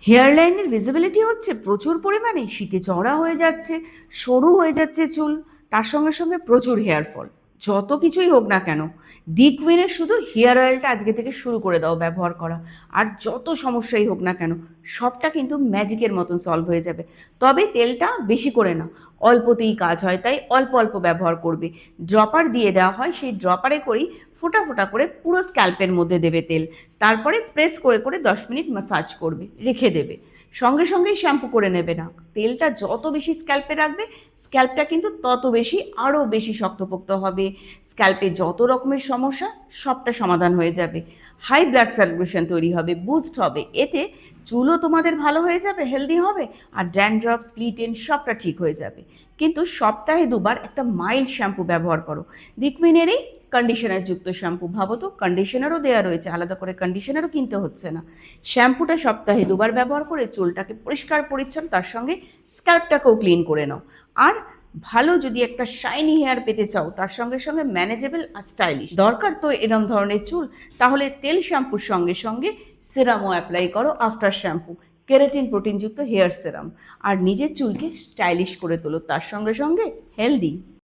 Hair লাইনের visibility হচ্ছে প্রচুর পরিমাণে, শীতে চওড়া হয়ে যাচ্ছে, সরু হয়ে যাচ্ছে চুল, তার সঙ্গে সঙ্গে প্রচুর হেয়ার ফল। যত কিছুই হোক না কেন, দি কুইনের শুধু হেয়ার অয়েলটা আজকে থেকে শুরু করে দাও ব্যবহার করা। আর যত সমস্যাই হোক না কেন, সবটা কিন্তু ম্যাজিকের মতন সলভ হয়ে যাবে। তবে তেলটা বেশি করে না, অল্পতেই কাজ হয়, তাই অল্প অল্প ব্যবহার করবে। ড্রপার দিয়ে দেওয়া হয়, সেই ড্রপারে করেই ফোঁটা ফোঁটা করে পুরো স্ক্যাল্পের মধ্যে দেবে তেল। তারপরে প্রেস করে করে 10 মিনিট ম্যাসাজ করবে, রেখে দেবে। সঙ্গে সঙ্গেই শ্যাম্পু করে নেবে না। তেলটা যত বেশি স্ক্যাল্পে রাখবে, স্ক্যাল্পটা কিন্তু তত বেশি আরও বেশি শক্তপোক্ত হবে। স্ক্যাল্পে যত রকমের সমস্যা সবটা সমাধান হয়ে যাবে। হাই ব্লাড সার্কুলেশন তৈরি হবে, বুস্ট হবে। এতে চুলও তোমাদের ভালো হয়ে যাবে, হেলদি হবে, আর ড্যান্ড্রফ, স্প্লিট এন্ড সবটা ঠিক হয়ে যাবে। কিন্তু সপ্তাহে দুবার একটা মাইল্ড শ্যাম্পু ব্যবহার করো। রিকউইনের এই কন্ডিশনার যুক্ত শ্যাম্পু, ভাবো তো, কন্ডিশনারও দেওয়া রয়েছে, আলাদা করে কন্ডিশনারও কিনতে হচ্ছে না। শ্যাম্পুটা সপ্তাহে দুবার ব্যবহার করে চুলটাকে পরিষ্কার পরিচ্ছন্ন, তার সঙ্গে স্ক্যাল্পটাকেও ক্লিন করে নাও। আর ভালো যদি একটা শাইনি হেয়ার পেতে চাও, তার সঙ্গে সঙ্গে ম্যানেজেবল আর স্টাইলিশ দরকার তো এরম ধরনের চুল, তাহলে তেল শ্যাম্পুর সঙ্গে সঙ্গে সেরামও অ্যাপ্লাই করো আফটার শ্যাম্পু। কেরাটিন প্রোটিনযুক্ত হেয়ার সেরাম। আর নিজের চুলকে স্টাইলিশ করে তোলো, তার সঙ্গে সঙ্গে হেলদি।